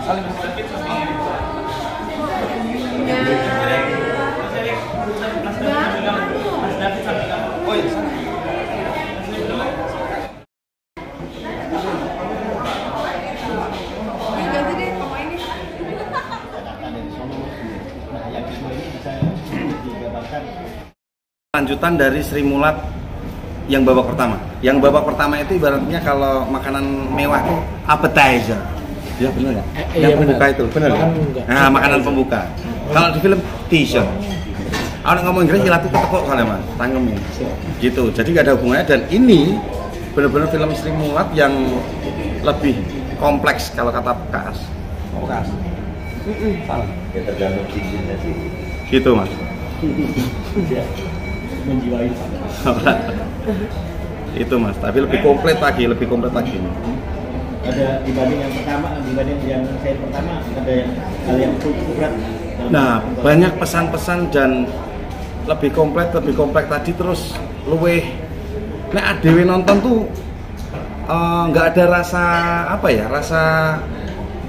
Saling oh iya, sana. Lanjutan dari Sri Mulat yang babak pertama. Yang babak pertama itu ibaratnya kalau makanan mewah itu appetizer. Ya benar nggak? Yang pembuka itu benar nggak? Nah, makanan pembuka. Kalau di film t-shirt. Orang ngomong Inggris latih ketekuk soalnya mas, tanggemin. Gitu. Jadi nggak ada hubungannya dan ini benar-benar film Sri Mulat yang lebih kompleks kalau kata bekas. Salah. Ya tergantung cincinnya sih. Gitu mas. Menjiwai. Itu mas, tapi lebih komplit lagi. Ada dibanding yang pertama, dibanding yang saya pertama, ada yang hal yang cukup berat. Nah, banyak pesan-pesan dan lebih kompleks tadi terus luweh. Nek adewe nonton tuh nggak ada rasa apa ya, rasa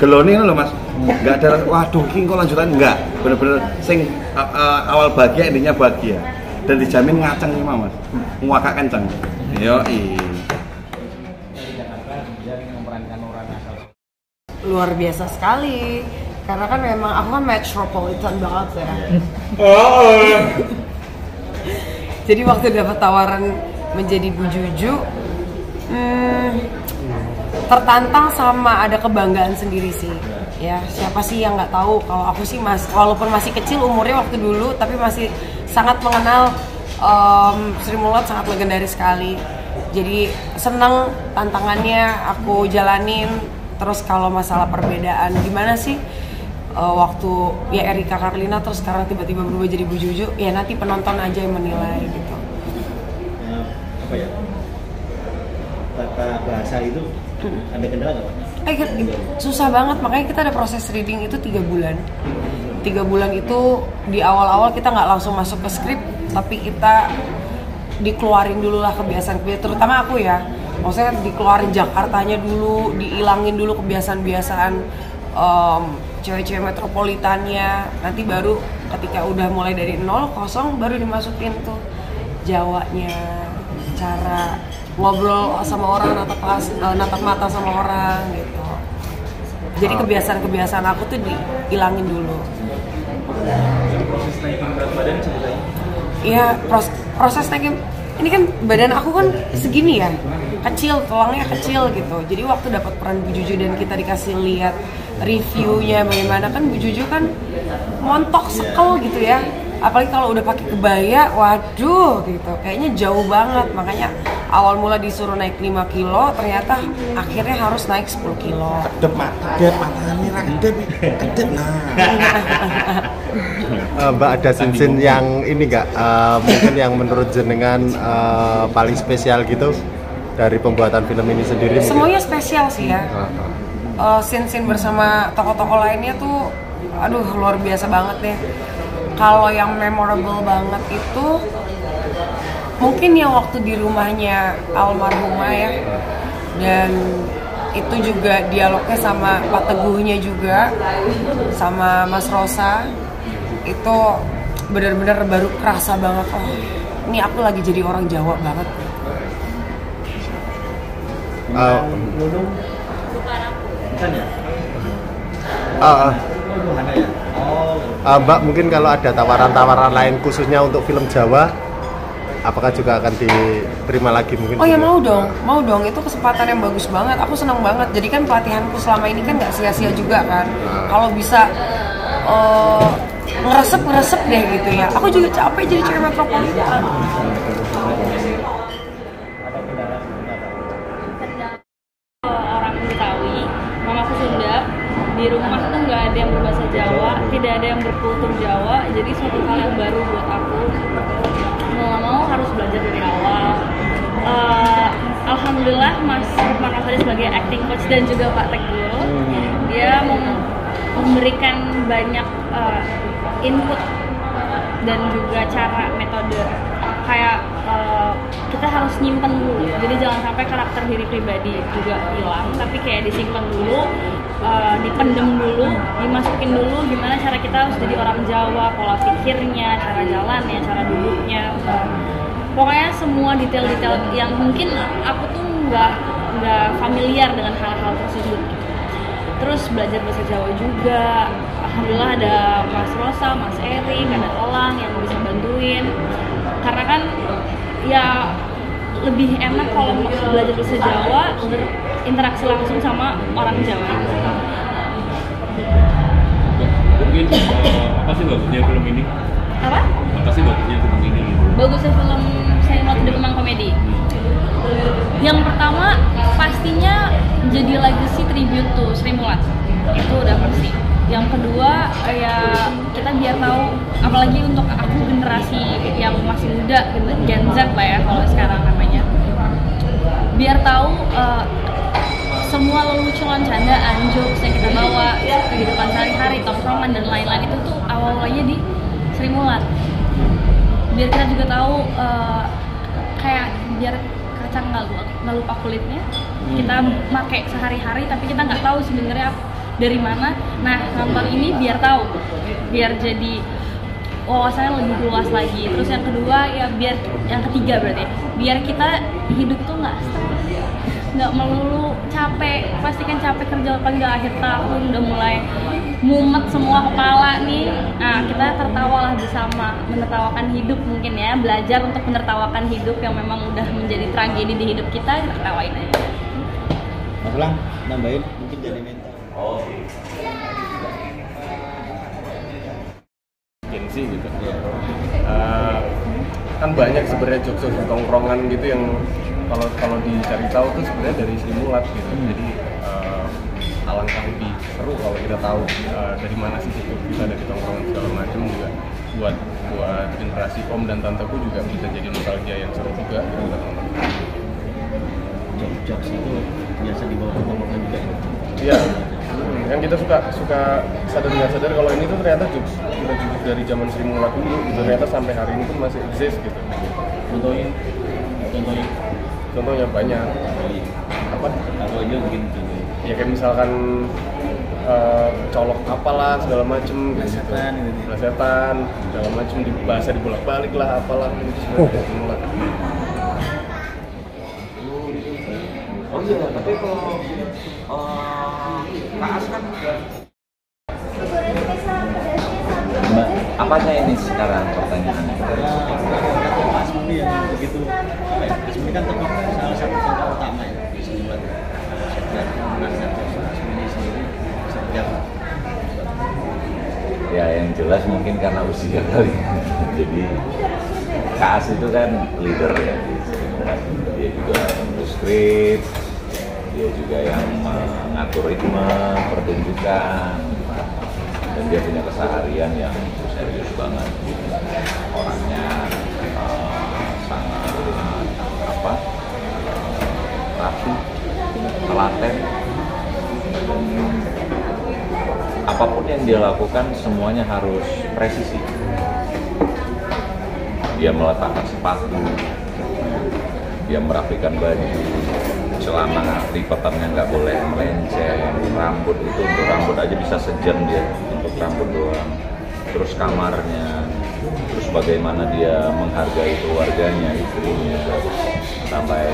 gelone loh mas. Nggak ada, waduh ini kok lanjutan nggak. Bener-bener sing awal bahagia, endingnya bahagia. Dan dijamin ngaceng nih mas, ngwakak kenceng. Yoi. Luar biasa sekali, karena kan memang aku kan metropolitan banget ya. Jadi waktu dapat tawaran menjadi Bu Juju, tertantang sama ada kebanggaan sendiri sih. Ya siapa sih yang nggak tahu kalau aku sih walaupun masih kecil umurnya waktu dulu, tapi masih sangat mengenal Sri Mulat, sangat legendaris sekali. Jadi seneng tantangannya aku jalanin. Terus kalau masalah perbedaan gimana sih waktu ya Erika Karlina terus sekarang tiba-tiba berubah jadi Bu Juju, ya nanti penonton aja yang menilai gitu. Apa ya? Tata bahasa itu ada kendala nggak? Susah banget, makanya kita ada proses reading itu 3 bulan. 3 bulan itu di awal-awal kita nggak langsung masuk ke skrip, tapi kita dikeluarin dulu lah kebiasaan-kebiasaan, terutama aku ya. Maksudnya dikeluarin Jakartanya dulu, dihilangin dulu kebiasaan-kebiasaan cewek-cewek metropolitannya. Nanti baru ketika udah mulai dari 0, 0 baru dimasukin tuh Jawanya, cara ngobrol sama orang, natap mata sama orang gitu. Jadi kebiasaan-kebiasaan aku tuh dihilangin dulu. Proses naikin berat badan ceritanya? Iya, proses naikin. Ini kan badan aku kan segini ya, kecil, tulangnya kecil gitu. Jadi waktu dapat peran Bu Juju dan kita dikasih lihat reviewnya bagaimana, kan Bu Juju kan montok sekel gitu ya. Apalagi kalau udah pakai kebaya, waduh gitu, kayaknya jauh banget. Makanya awal mula disuruh naik 5 kilo, ternyata akhirnya harus naik 10 kilo. Kedep matanya kedep nah. Mbak ada scene yang ini nggak, mungkin yang menurut jenengan paling spesial gitu dari pembuatan film ini sendiri? Semuanya spesial sih ya. Scene-scene bersama tokoh-tokoh lainnya tuh, aduh luar biasa banget deh. Kalau yang memorable banget itu mungkin yang waktu di rumahnya almarhumah ya, dan itu juga dialognya sama Pak Teguhnya juga, sama Mas Rosa. Itu benar-benar baru kerasa banget, oh ini aku lagi jadi orang Jawa banget. Nunung bukan ya? Bukan ya? Mbak mungkin kalau ada tawaran-tawaran lain khususnya untuk film Jawa, apakah juga akan diterima lagi mungkin? Oh ya mau dong, itu kesempatan yang bagus banget, aku senang banget. Jadi kan pelatihanku selama ini kan nggak sia-sia juga kan. Kalau bisa ngeresep deh gitu ya. Aku juga capek jadi cewek metropolitan. Orang Betawi, mamaku Sunda, di rumah tuh nggak ada yang berbahasa Jawa, tidak ada yang berkultur Jawa, jadi suatu hal yang baru buat aku. Mau nggak mau harus belajar dari awal. Alhamdulillah Mas Rukman Rosadi sebagai acting coach dan juga Pak Teguh, dia memberikan banyak input dan juga cara metode. Kayak kita harus nyimpen dulu, jadi jangan sampai karakter diri pribadi juga hilang, tapi kayak disimpan dulu dipendem dulu, dimasukin dulu gimana cara kita harus jadi orang Jawa, pola pikirnya, cara jalannya, cara duduknya, pokoknya semua detail-detail yang mungkin aku tuh nggak familiar dengan hal-hal tersebut. Terus belajar bahasa Jawa juga, alhamdulillah ada Mas Rosa, Mas Erik, ada Elang yang bisa bantuin. Karena kan ya lebih enak kalau belajar bahasa Jawa berinteraksi langsung sama orang Jawa. Mungkin apa sih bagusnya film ini? Apa? Apa sih bagusnya film ini? Bagusnya film Sri Mulat Hidup Memang Komedi. Yang pertama pastinya jadi legacy tribute to Sri Mulat, itu udah pasti. Yang kedua ya kita biar tahu, apalagi untuk aku generasi yang masih muda, Gen Z lah ya kalau sekarang namanya, biar tahu semua lelucon, candaan, jokes yang kita bawa kehidupan sehari-hari, tongkrongan dan lain-lain itu tuh awalnya di Sri Mulat. Biar kita juga tahu kayak biar kacang nggak lupa kulitnya, kita pakai sehari-hari tapi kita nggak tahu sebenarnya dari mana. Nah, nonton ini biar tahu, biar jadi wawasannya lebih luas lagi. Terus yang kedua ya biar, yang ketiga berarti biar kita hidup tuh nggak melulu capek. Pasti kan capek kerja, apalagi udah akhir tahun, udah mulai mumet semua kepala nih. Nah, kita tertawalah bersama, menertawakan hidup mungkin ya, belajar untuk menertawakan hidup yang memang udah menjadi tragedi di hidup kita, tertawain aja. Mas Lang, nambahin mungkin jadi mentor. Gensi gitu. Kan banyak sebenarnya jokes tongkrongan gitu yang kalau dicari tahu tuh sebenarnya dari Sri Mulat gitu. Jadi alangkah lebih seru kalau kita tahu dari mana sih kita dari tongkrongan segala macam, juga buat generasi om dan tanteku juga bisa jadi nostalgia yang seru juga gitu. Jokes itu biasa dibawa ke tongkrongan juga ya? Iya, kan kita suka sadar nggak sadar kalau ini tuh ternyata jokes udah jokes dari zaman Sri Mulat dulu, ternyata sampai hari ini pun masih exist gitu. Contohnya banyak. Apa? Atau aja mungkin Ya kayak misalkan colok apalah segala macem, plesetan segala macem, bahasa dibolak-balik lah apalah gitu sebenarnya Sri Mulat. Oh iya, tapi kalau Kaas kan apanya ini sekarang pertanyaannya? Asmi yang begitu, Asmi kan tetap salah satu contoh utama ya di sini buat sektor mengenai Asmi ini sendiri seperti apa? Ya yang jelas mungkin karena usia kali. Jadi Kaas itu kan leader ya di sini. Dia juga menulis skrip, dia juga yang mengatur ritme pertunjukan, dan dia punya keseharian yang serius banget. Orangnya sangat rapi, telaten, dan apapun yang dia lakukan semuanya harus presisi. Dia meletakkan sepatu, dia merapikan baju, celana lipatannya nggak boleh melenceng, rambut itu untuk rambut aja bisa sejam dia untuk rambut doang. Terus kamarnya, terus bagaimana dia menghargai keluarganya, istrinya, sampai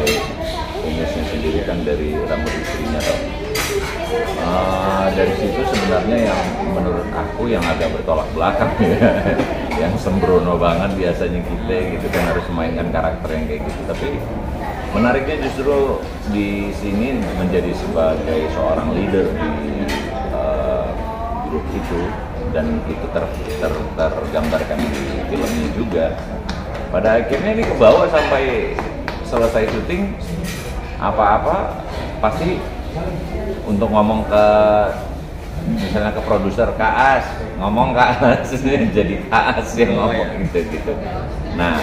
kumisnya sendiri kan dari rambut istrinya dong. Dari situ sebenarnya yang menurut aku yang agak bertolak belakang ya, yang sembrono banget biasanya kita gitu kan harus memainkan karakter yang kayak gitu. Tapi menariknya justru di sini menjadi sebagai seorang leader di grup itu, dan itu tergambarkan di filmnya juga. Pada akhirnya ini kebawa sampai selesai syuting, apa-apa pasti untuk ngomong ke misalnya ke produser Kaas, ngomong Kaas jadi Kaas yang ngomong gitu. Nah,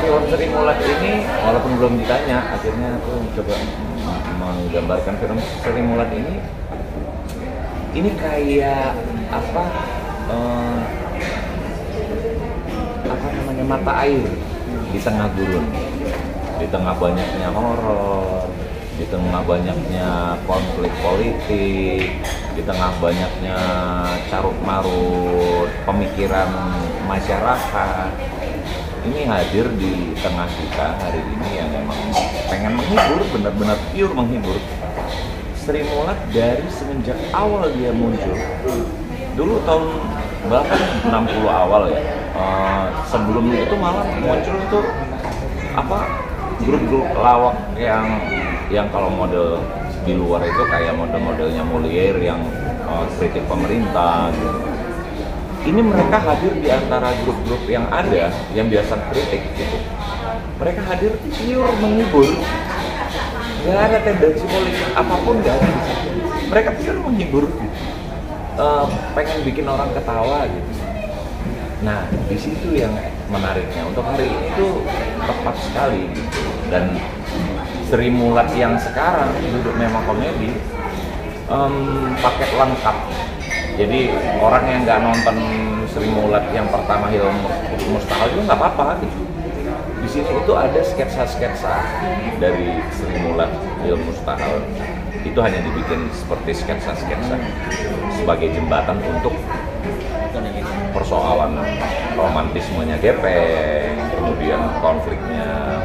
film Sri Mulat ini walaupun belum ditanya, akhirnya aku coba menggambarkan film Sri Mulat ini kayak apa namanya, mata air di tengah gurun, di tengah banyaknya horor, di tengah banyaknya konflik politik, di tengah banyaknya carut-marut pemikiran masyarakat, ini hadir di tengah kita hari ini yang memang pengen menghibur, benar-benar pure menghibur. Sri Mulat dari semenjak awal dia muncul, dulu tahun bahkan 60 awal ya, sebelum itu malah muncul tuh grup-grup lawak yang kalau model di luar itu kayak model-modelnya Molière yang kritik pemerintah gitu. Ini mereka hadir di antara grup-grup yang ada yang biasa kritik gitu. Mereka hadir pure menghibur, nggak ada tendensi politik apapun, nggak ada. Mereka pure menghibur gitu. Pengen bikin orang ketawa gitu. Nah, di situ yang menariknya untuk hari ini tuh tepat sekali gitu. Dan Sri Mulat yang sekarang duduk memang komedi, paket lengkap. Jadi orang yang nggak nonton Sri Mulat yang pertama Hilal Mustahil itu nggak apa-apa gitu. Di sini itu ada sketsa-sketsa dari Sri Mulat Hilal Mustahil. Itu hanya dibikin seperti sketsa-sketsa sebagai jembatan untuk persoalan romantismenya Gepeng, kemudian konfliknya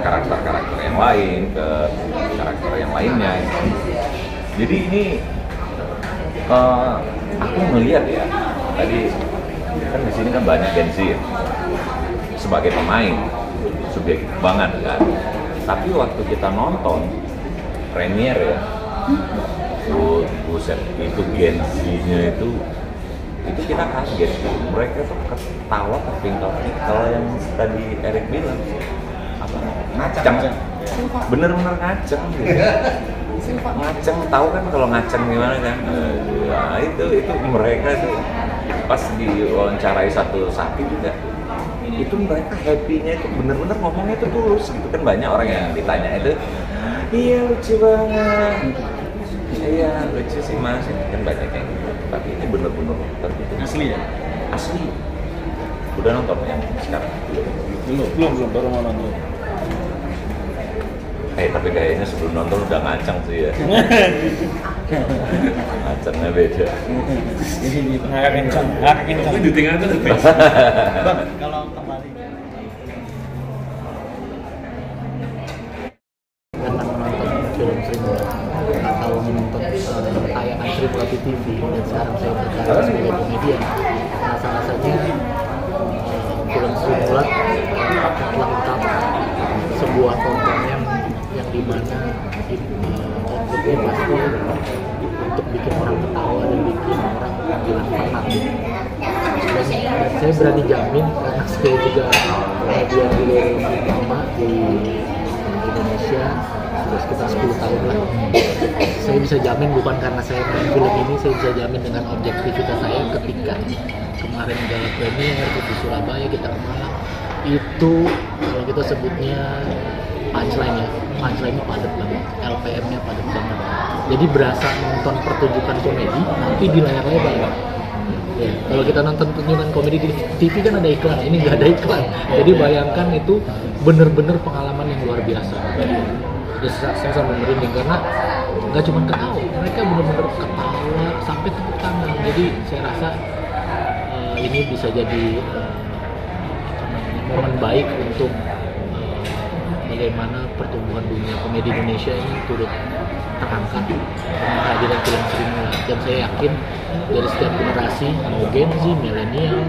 karakter-karakter yang lain ke karakter yang lainnya. Jadi ini aku melihat ya, tadi kan di sini kan banyak Gen Z ya, sebagai pemain subjektif banget kan. Tapi waktu kita nonton premiere ya, buset, itu Gen Z-nya itu kita kaget. Mereka tuh ketawa keping-keping. Kalau yang tadi Erik bilang ngaceng, bener-bener ngaceng gitu. Ngaceng, tahu kan kalau ngaceng gimana kan? Nah, itu mereka tuh pas diwawancarai satu sapi juga, itu mereka happy-nya itu bener-bener ngomongnya itu tulus gitu kan. Banyak orang yang ditanya itu, iya lucu banget, iya lucu sih mas, kan banyak yang gitu. Tapi ini bener-bener tertutup. Asli ya? Asli. Udah nonton yang sekarang? Belum, baru mau nonton. Tapi kayaknya sebelum nonton udah ngaceng sih ya. Ngacengnya beda. Ini ngakak kencang. Tapi di tengah itu lebih. Bang, kalau kembali karena menonton film Sri Mulat atau menonton tayangan Sri Mulat di TV, dan sekarang saya berkarya sebagai komedian, salah satunya film Sri Mulat lengkap, sebuah tontonan yang dimana outputnya pasti untuk bikin orang ketawa dan bikin orang bilang penat. Dan saya berani jamin, karena saya juga media film lama di Indonesia sudah sekitar 10 tahun lah. Saya bisa jamin, bukan karena saya main film ini, saya bisa jamin dengan objektivitas saya ketika kemarin gala premier di Surabaya, kita ke Malang, itu kalau kita sebutnya punchline-nya padat banget, LPM-nya padat banget. Jadi berasa nonton pertunjukan komedi tapi di layar lebar. Ya, kalau kita nonton pertunjukan komedi di TV kan ada iklan, ini nggak ada iklan. Jadi bayangkan itu bener-bener pengalaman yang luar biasa. Jadi saya sampai merinding karena nggak cuma ketawa, mereka bener-bener ketawa sampai tepuk tangan. Jadi saya rasa ini bisa jadi momen baik untuk bagaimana pertumbuhan dunia komedi Indonesia ini turut terangkat dengan kehadiran film Sri Mulat. Dan saya yakin dari setiap generasi, mau Gen Z, milenial,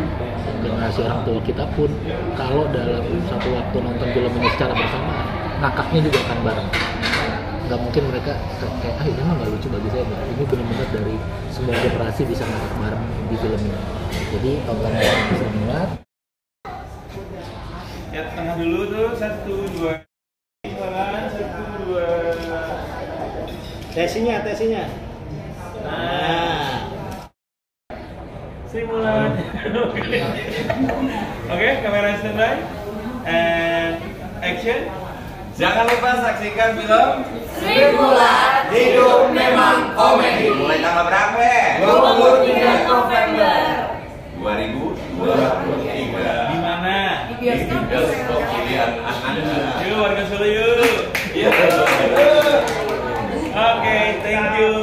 generasi orang tua kita pun, kalau dalam satu waktu nonton film ini secara bersama, ngakaknya juga akan bareng. Nggak mungkin mereka kayak, ini mah nggak lucu bagi saya. Ini benar-benar dari semua generasi bisa ngakak bareng di film ini. Jadi tonton Sri Mulat. Ya tengah dulu tuh, 1, 2. Pelan, 1, 2. Tesinya. Nah. Sri Mulat. Oke, kamera standby. And action. Jangan lupa saksikan film Sri Mulat, Hidup Memang Komedi. Mulai tanggal berapa? 23 November 2023. Di mana? di bioskop pilihan Anda. Yuk warga Solo Oke, thank you.